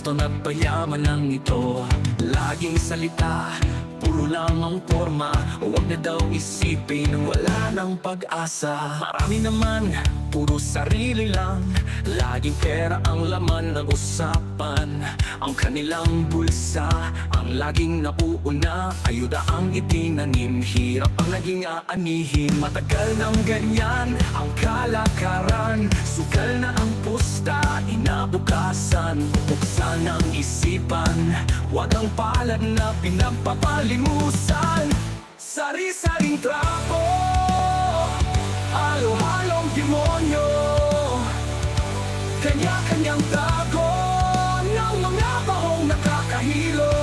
karton at payaman lang ito. Laging salita, puro lang ang forma. Huwag na daw isipin, wala nang pag-asa. Marami naman, puro sarili lang. Laging pera ang laman ng usapan. Ang kanilang bulsa, ang laging nauuna. Ayuda ang itinanim, hirap ang naging aanihin. Matagal nang ganyan ang kalakaran. Sugal na ang pusta, inabukasan. Buksan ang isipan, huwag ang palad na pinagpapalimusan. Sari-saring trapo, halo-halong demonyo. Kanya-kanyang tago ng mga bahong nakakahilo.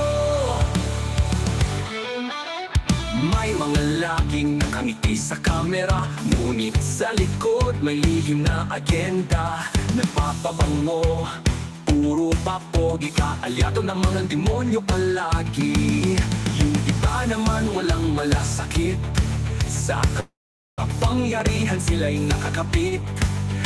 May mga laging nakangiti sa kamera, ngunit sa likod may lihim na agenda. Nagpapabango, puro papogi, kaalyado ng mga demonyo palagi. Yung iba naman walang malasakit, sa kapangyarihan sila'y nakakapit.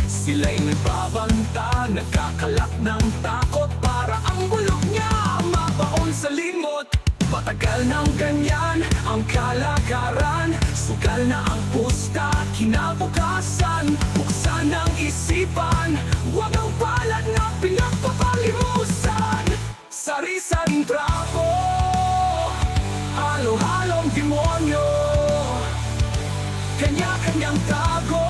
Sila'y nagbabanta, nagkakalak ng takot para ang bulog niya mabaon sa limot. Matagal nang ganyan ang kalakaran. Sugal na ang pusta, kinabukasan. Buksan ang isipan, huwag ang palad na pinagpapalimusan. Sari-saring trapo, halo-halong demonyo. Kanya-kanyang tago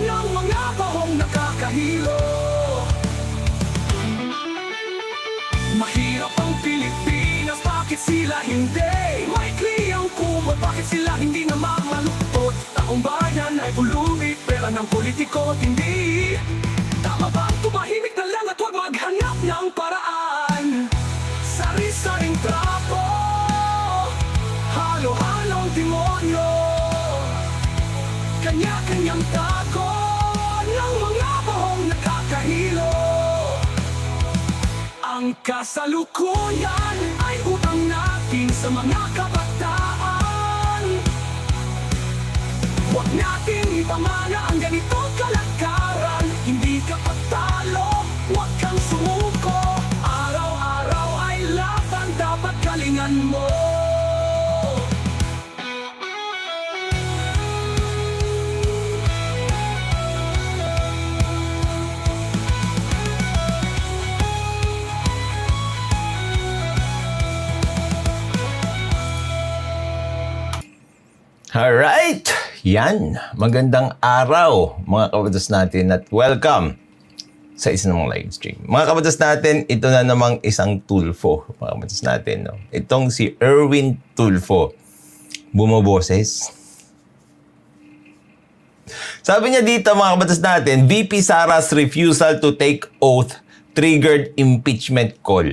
ng mga bahong nakakahilo. Mahirap ang Pilipinas, bakit sila hindi? Maikli ang kumot, bakit sila hindi na mamaluktot? Taong bayan ay pulubi, pera ng politiko hindi. Tama ba ang tumahimik na lang at huwag maghanap ng paraan? Sari-saring trapo, halo-halong demonyo. Kanya-kanyang tago ng mga bahong nakakahilo. Ang kasalukuyan ay utang natin sa mga kabataan. Huwag natin ipamana ang ganito kalakaran. Hindi ka patalo, huwag kang sumuko. Araw-araw ay laban, dapat galingan mo. Alright! Yan! Magandang araw mga kabatas natin at welcome sa isa namang live stream. Mga kabatas natin, ito na namang isang Tulfo. Mga kabatas natin, no? Itong si Erwin Tulfo. Bumoboses. Sabi niya dito mga kabatas natin, VP Sara's refusal to take oath triggered impeachment call.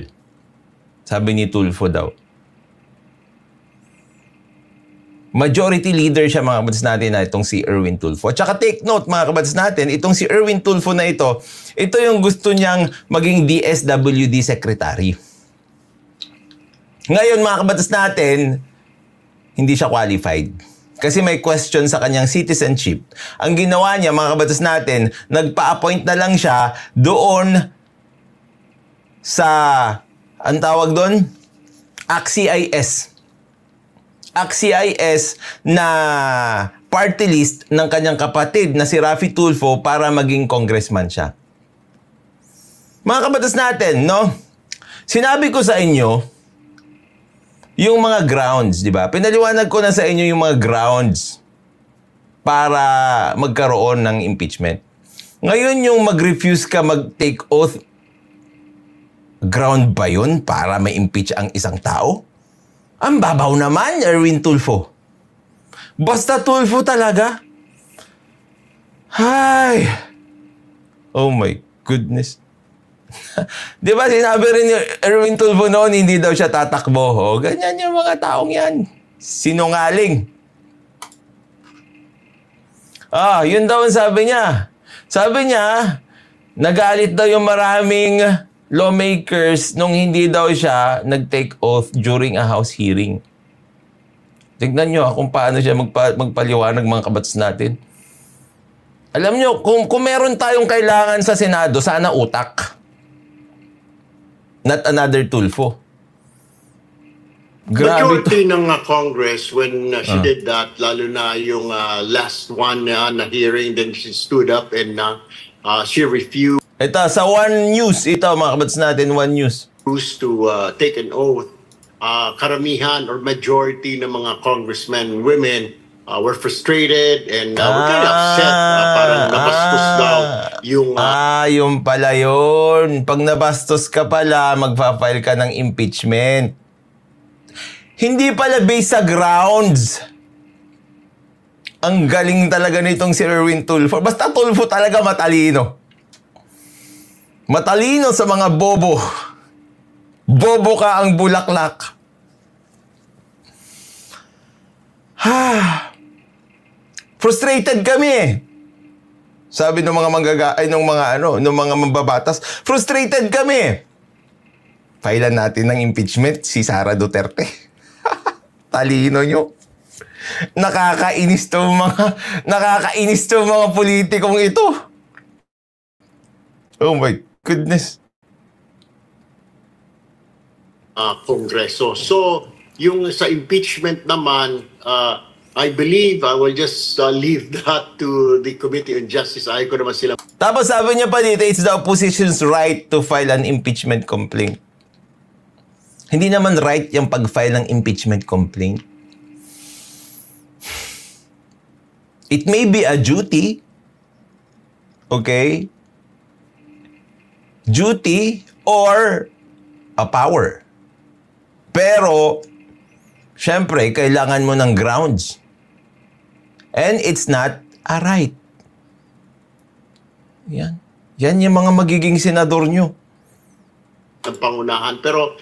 Sabi ni Tulfo daw. Majority leader siya mga kabatas natin na itong si Erwin Tulfo. At saka take note mga kabatas natin, itong si Erwin Tulfo na ito yung gusto niyang maging DSWD secretary. Ngayon mga kabatas natin, hindi siya qualified. Kasi may question sa kanyang citizenship. Ang ginawa niya mga kabatas natin, nagpa-appoint na lang siya doon sa, ang tawag doon? ACT-CIS. ACT-CIS na party list ng kanyang kapatid na si Raffy Tulfo para maging congressman siya. Mga kabatas natin, no? Sinabi ko sa inyo yung mga grounds, di ba? Pinaliwanag ko na sa inyo yung mga grounds para magkaroon ng impeachment. Ngayon yung mag-refuse ka mag-take oath, ground ba yun para ma-impeach ang isang tao? Ang babaw naman, Erwin Tulfo. Basta Tulfo talaga. Ay! Oh my goodness. Di ba sinabi rin ni Erwin Tulfo noon, hindi daw siya tatakbo. Oh, ganyan yung mga taong yan. Sinungaling. Yun daw ang sabi niya. Sabi niya, nagalit daw yung maraming lawmakers nung hindi daw siya nag-take oath during a House hearing. Tignan nyo kung paano siya magpaliwanag mga kabatas natin. Alam nyo, kung meron tayong kailangan sa Senado, sana utak. Not another Tulfo. Grabe to. Majority ng Congress when she did that, lalo na yung last one na hearing, then she stood up and she refused Ito, sa One News. Ito, mga kabats natin, One News. to take an oath. Karamihan or majority ng mga congressmen, women, were frustrated and were kind of upset. Parang nabastos daw yung... yung pala yun. Pag nabastos ka pala, magpa-file ka ng impeachment. Hindi pala based sa grounds. Ang galing talaga nitong si Erwin Tulfo. Basta Tulfo talaga matalino. Matalino sa mga bobo. Bobo ka ang bulaklak. Frustrated kami eh. Sabi ng mga ng mga mambabatas, frustrated kami. Filean natin ng impeachment si Sara Duterte. Talino nyo. Nakakainis to mga politikong ito. Oh my goodness. Kongreso. So, yung sa impeachment naman, I believe I will just leave that to the Committee on Justice. Ayaw ko naman sila. Tapos sabi niya pa dito, it's the opposition's right to file an impeachment complaint. Hindi naman right yung pag-file ng impeachment complaint. It may be a duty. Okay? Duty or a power. Pero, syempre, kailangan mo ng grounds. And it's not a right. Yan. Yan yung mga magiging senador nyo. Ang pangunahan. Pero,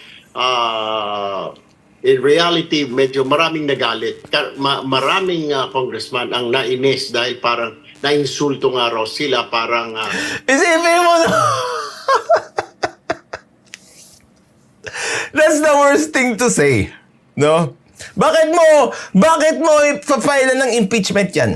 in reality, medyo maraming nagalit. Maraming congressman ang nainis dahil parang nainsulto nga raw sila. Parang... Isipin mo na! That's the worst thing to say. No? Bakit mo ipapile ng impeachment yan?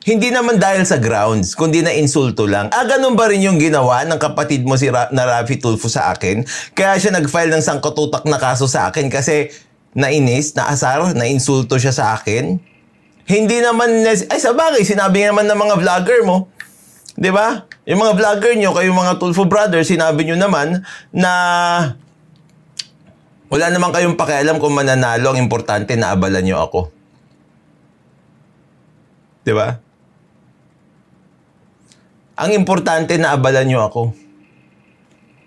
Hindi naman dahil sa grounds, kundi na insulto lang. Ganun ba rin yung ginawa ng kapatid mo na Raffy Tulfo sa akin? Kaya siya nag-file ng sangkatutak na kaso sa akin kasi nainis, naasar, nainsulto siya sa akin? Hindi naman, sa bagay, sinabi naman ng mga vlogger mo, di ba? Yung mga vlogger nyo, kayong mga Tulfo brothers, sinabi nyo naman na wala naman kayong pakialam kung mananalo, ang importante na abalan nyo ako. Di ba? Ang importante na abalan nyo ako.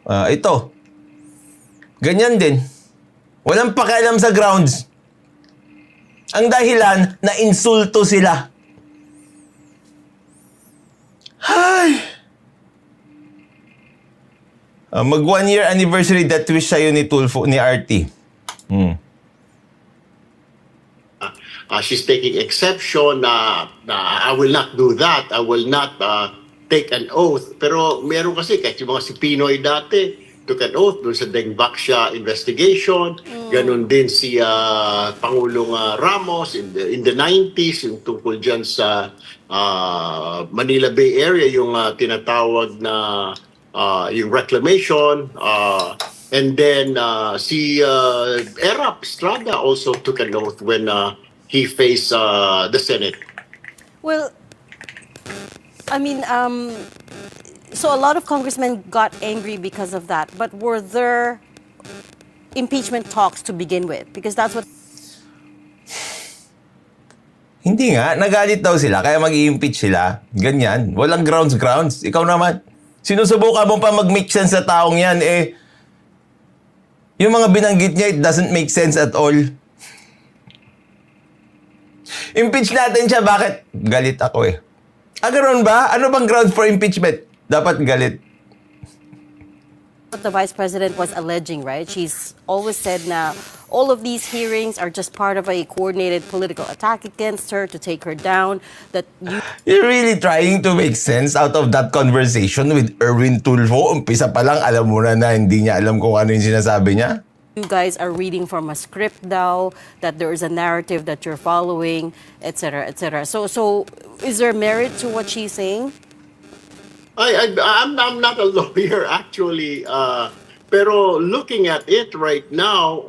Ito. Ganyan din. Walang pakialam sa grounds. Ang dahilan, na insulto sila. Ay! Mag 1 year anniversary that wish sa'yo ni Tulfo, ni RT. She's taking exception na I will not do that. I will not take an oath. Pero meron kasi, kahit yung mga si Pinoy dati, took an oath doon sa Deng Baksha investigation. Ganon din si Pangulong Ramos in the 90s, yung tungkol dyan sa Manila Bay Area, yung tinatawag na yung reclamation. And then si Erap Estrada also took an oath when he faced the Senate. Well, I mean, so a lot of congressmen got angry because of that. But were there impeachment talks to begin with? Because that's what... Hindi nga. Nagalit daw sila, kaya mag-i-impeach sila. Ganyan. Walang grounds. Ikaw naman. Sinusubukan mo pa mag-make sense sa taong yan, yung mga binanggit niya, it doesn't make sense at all. Impeach natin siya. Bakit? Galit ako ganoon ba? Ano bang grounds for impeachment? Dapat galit. What the Vice President was alleging, right? She's always said na all of these hearings are just part of a coordinated political attack against her to take her down. That You're really trying to make sense out of that conversation with Erwin Tulfo. Umpisa pa lang, alam mo na hindi niya alam kung ano yung sinasabi niya. you guys are reading from a script daw, that there is a narrative that you're following, etc., etc. So is there merit to what she's saying? I'm not a lawyer, actually. Pero looking at it right now,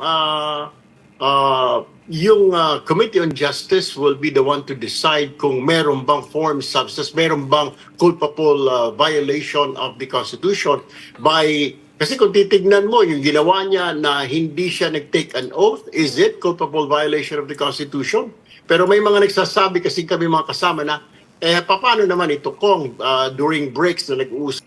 yung Committee on Justice will be the one to decide kung meron bang foreign substance, meron bang culpable violation of the Constitution kasi kung titignan mo, yung ginawa niya na hindi siya nag-take an oath, is it culpable violation of the Constitution? Pero may mga nagsasabi kasi kami mga kasama na, paano naman ito kung during breaks na nag-uusap?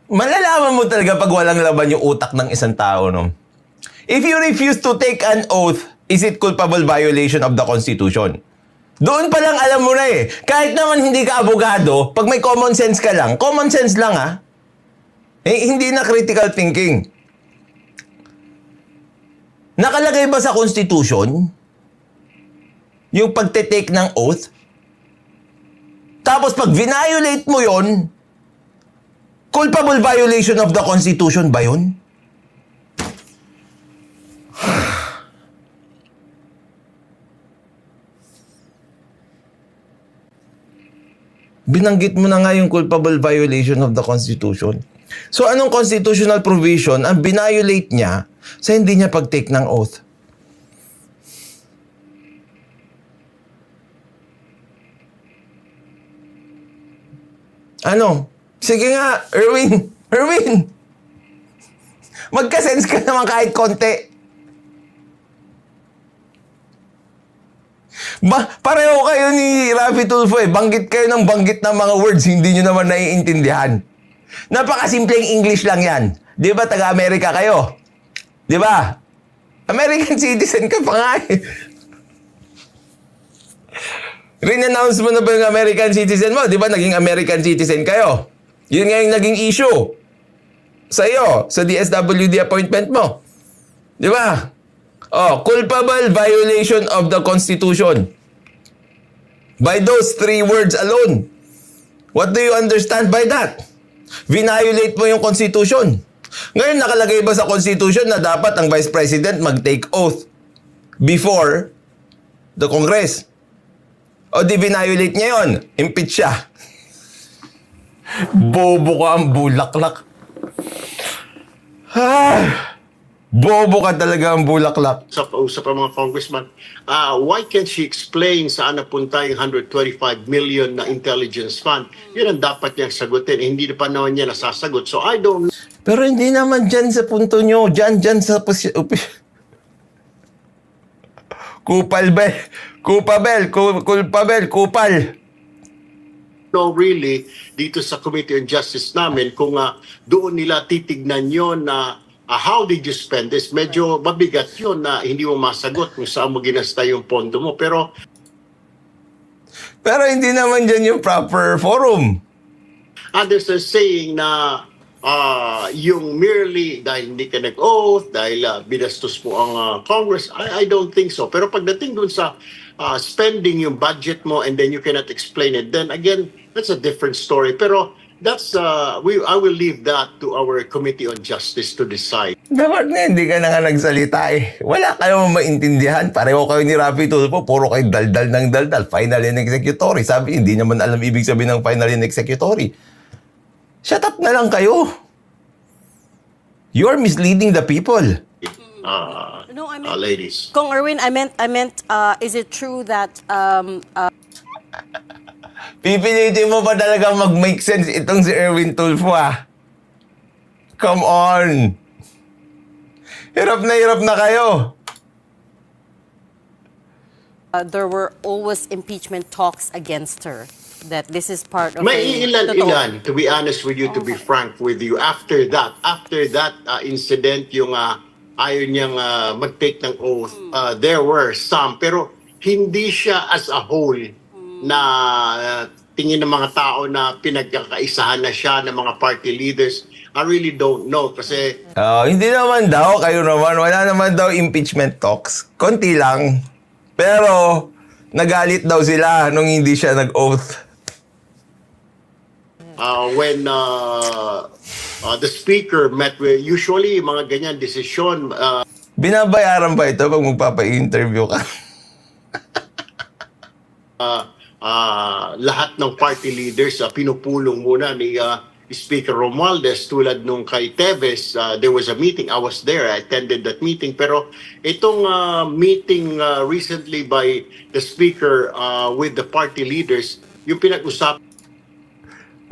Malalaman mo talaga pag walang laban yung utak ng isang tao, no? If you refuse to take an oath, is it culpable violation of the Constitution? Doon pa lang alam mo na eh. Kahit naman hindi ka abogado, pag may common sense ka lang, common sense lang ah. Hindi na critical thinking. Nakalagay ba sa Constitution yung pagte-take ng oath? Tapos pag violate mo yon, culpable violation of the Constitution ba yun? Binanggit mo na nga yung culpable violation of the Constitution. So anong constitutional provision ang binviolate niya sa hindi niya pag-take ng oath? Ano? Sige nga, Erwin. Erwin! Magka-sense ka naman kahit konti. Pareho kayo ni Raffy Tulfo eh. Banggit kayo ng banggit ng mga words, hindi nyo naman naiintindihan. Napakasimpleng English lang yan. Di ba taga-Amerika kayo? Di ba? American citizen ka pa nga eh. Rin-announce mo na ba yung American citizen mo? Di ba naging American citizen kayo? Yun nga yung naging issue sa iyo, sa DSWD appointment mo. Di ba? Oh, culpable violation of the Constitution. By those 3 words alone. What do you understand by that? Violate mo yung Constitution. Ngayon, nakalagay ba sa Constitution na dapat ang Vice President mag-take oath before the Congress? O di violate niya yun? Impeach siya. Bobo ka ang bulaklak. Bobo ka talaga ang bulaklak. Usap ang mga congressman, why can't she explain saan napunta yung 125 million na intelligence fund? Yun ang dapat niyang sagutin. Hindi pa naman niya nasasagot. So I don't... Pero hindi naman dyan sa punto nyo. Dyan sa... Kupal. No, really, dito sa Committee on Justice namin, kung doon nila titignan yun na how did you spend this? Medyo mabigat yun na hindi mo masagot kung saan mo ginasta yung pondo mo. Pero hindi naman dyan yung proper forum. There's a saying na yung merely dahil hindi ka nag-oath, dahil binastos mo ang Congress, I don't think so. Pero pagdating dun sa spending yung budget mo and then you cannot explain it, then again, that's a different story. Pero that's I will leave that to our Committee on Justice to decide. Dapat nga, hindi ka na nga nagsalita eh. Wala kayong maintindihan. Pareho kayo ni Raffy Tulfo, puro kayo daldal ng daldal. Final and executory. Sabi, hindi naman alam ibig sabihin ng final and executory. Shut up na lang kayo. You're misleading the people. No, I meant, ladies. Kong Erwin, I meant, is it true that Pipilitin mo pa talaga mag-make sense itong si Erwin Tulfo ah. Come on. Hirap na kayo. there were always impeachment talks against her? That this is part of May ilan, to be honest with you, to be frank with you, after that incident, yung ayaw niyang mag-take ng oath, there were some, pero hindi siya as a whole na tingin ng mga tao na pinagkakaisahan na siya ng mga party leaders. I really don't know kasi... Hindi naman daw, kayo naman, wala naman daw impeachment talks. Konti lang. Pero, nagalit daw sila nung hindi siya nag-oath. When the speaker met with, usually mga ganyan desisyon. Binabayaran ba ito pag magpapa-interview ka? lahat ng party leaders pinupulong muna ni Speaker Romualdez, tulad nung kay Teves. There was a meeting, I was there, I attended that meeting, pero itong meeting recently by the Speaker with the party leaders, yung pinag-usapan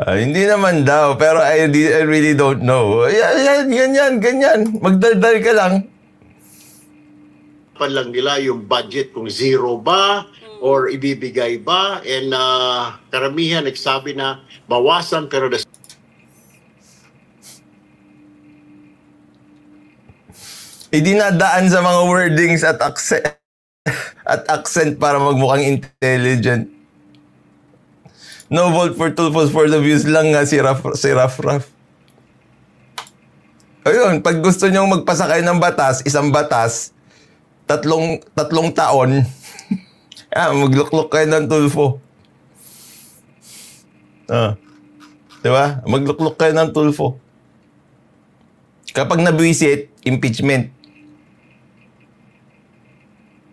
Hindi naman daw, pero I really don't know. Yan, ganyan. Magdaldal ka lang. lang nila yung budget kung zero ba or ibibigay ba, and karamihan nagsabi na bawasan, pero Idinadaan sa mga wordings at accent para magmukhang intelligent. No vote for Tulfo for the views lang nga si Raf. Ayun, pag gusto nyong magpasakay ng batas, isang batas, tatlong taon, maglukluk kayo ng Tulfo. Diba? Maglukluk kayo ng Tulfo. Kapag nabwisit, impeachment.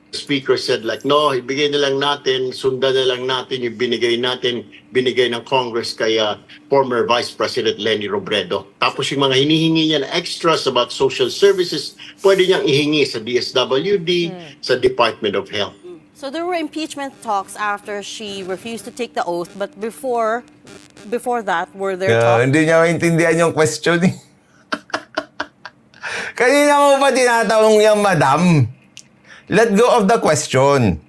Speaker said like, no, ibigay na lang natin, sundan na lang natin yung binigay ng Congress kay former Vice President Leni Robredo. Tapos yung mga hinihingi niya na extras about social services, pwede niyang ihingi sa DSWD, sa Department of Health. So there were impeachment talks after she refused to take the oath, but before that, were there talks? Hindi niya maintindihan yung question eh. Kanina mo pa tinatanong yung madam? Let go of the question.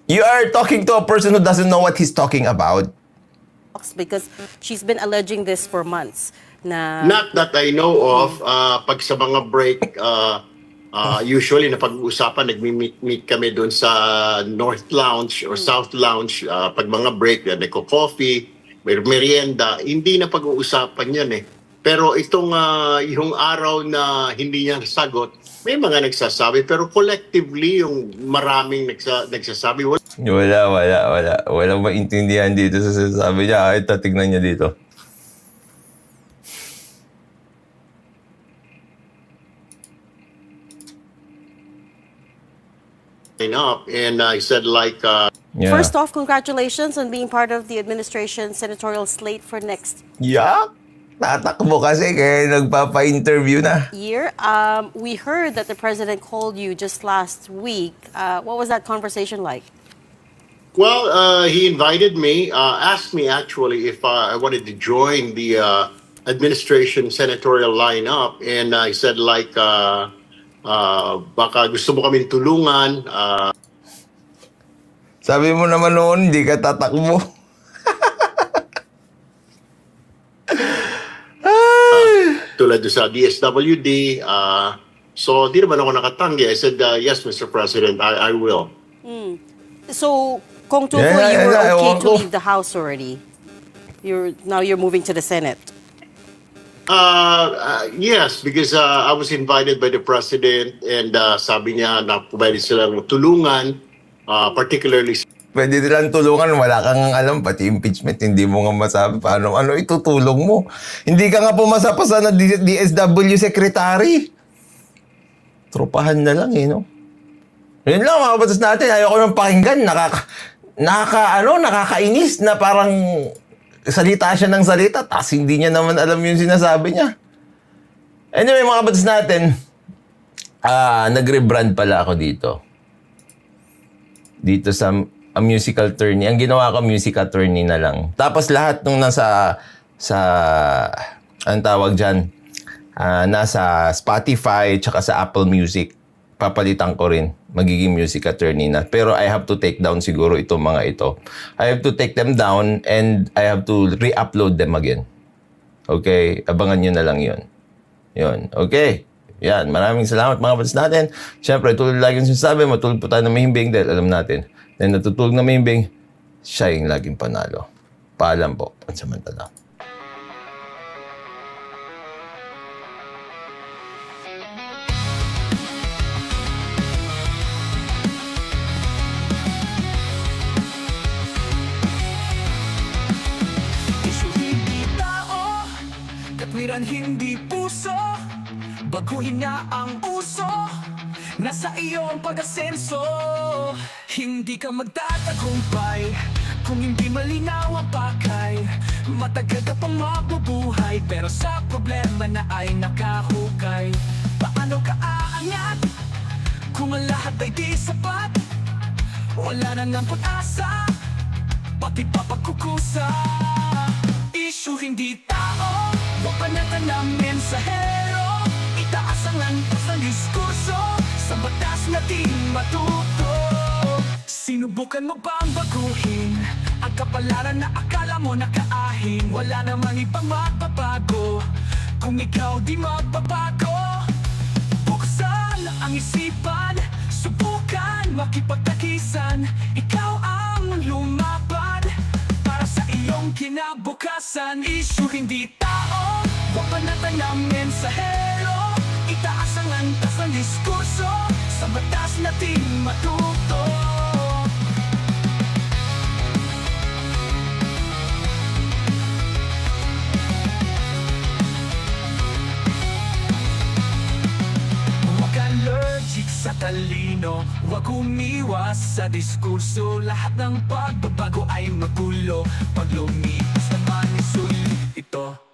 You are talking to a person who doesn't know what he's talking about. Because she's been alleging this for months. Not that I know of. Pag sa mga break, usually na pag-uusapan, nagmi-meet kami doon sa North Lounge or South Lounge. Pag mga break, nagko-coffee, may merienda. Hindi na pag-uusapan yan eh. Pero itong yung araw na hindi niya nasagot, may mga nagsasabi, pero collectively yung maraming nagsasabi. Wala. Walang maintindihan dito sa sinasabi niya. Ito, tignan niya dito. Up, and I said like... First off, congratulations on being part of the administration senatorial slate for next Tatakbo kasi kaya nagpapa-interview na. year. We heard that the president called you just last week. What was that conversation like? Well, he invited me, asked me actually if I wanted to join the administration senatorial lineup, and I said like, baka gusto mo kaming tulungan. Sabi mo naman noon, hindi ka tatakbo. Tulad sa DSWD. So, di naman ako nakatanggi. I said, yes, Mr. President, I will. So, Kong Tulfo, you were okay to leave the House already. Now you're moving to the Senate. Yes, because I was invited by the President, and sabi niya na pwede silang tulungan, particularly... Pwede nilang tulungan, wala kang alam, pati impeachment, hindi mo nga masabi paano, itutulong mo. Hindi ka nga pumasa-pasa na DSW Secretary. Tropahan na lang no? Yun lang, mga batas natin, ayoko nang pakinggan, nakakainis na parang salita siya ng salita, tas hindi niya naman alam yung sinasabi niya. Anyway, mga batas natin, nag-rebrand pala ako dito sa music attorney. Ang ginawa ko, music attorney na lang. Tapos lahat nung nasa ang tawag dyan, nasa Spotify tsaka sa Apple Music, papalitan ko rin. Magiging music attorney na. Pero I have to take down siguro itong mga ito. I have to take them down and I have to re-upload them again. Okay? Abangan nyo na lang yun. Okay? Yan. Maraming salamat mga kapatid natin. Siyempre, tulad lagi yung sinasabi, matulog po tayo na mahimbing dahil alam natin na natutulog na mahimbing, siya yung laging panalo. Paalam po. Pansamantala. Katwiran hindi puso, baguhin niya ang uso, nasa iyo ang pag-asenso. hindi ka magtatagumpay kung hindi malinaw ang pakay. Matagal ka pang mabubuhay, pero sa problema na ay nakahukay. Paano ka aangat kung ang lahat ay di sapat? Wala na ng pag-asa, pati pa pagkukusa. Issue hindi tao, huwag panatan ng mensahero. Itaas ang landas ng diskurso, sa batas natin matuto. Sinubukan mo bang baguhin ang kapalaran na akala mo nakaahin? Wala namang ibang magbabago kung ikaw di magbabago. Buksan ang isipan, subukan makipagtakisan. Ikaw ang lumaban para sa iyong kinabukasan. Issue hindi tao, huwag panatan ng mensahero. Itaas ang landas ng diskurso, sa batas natin matuto. Huwag allergic sa talino, huwag umiwas sa diskurso. Lahat ng pagbabago ay magulo, pag lumipas naman isulit ito.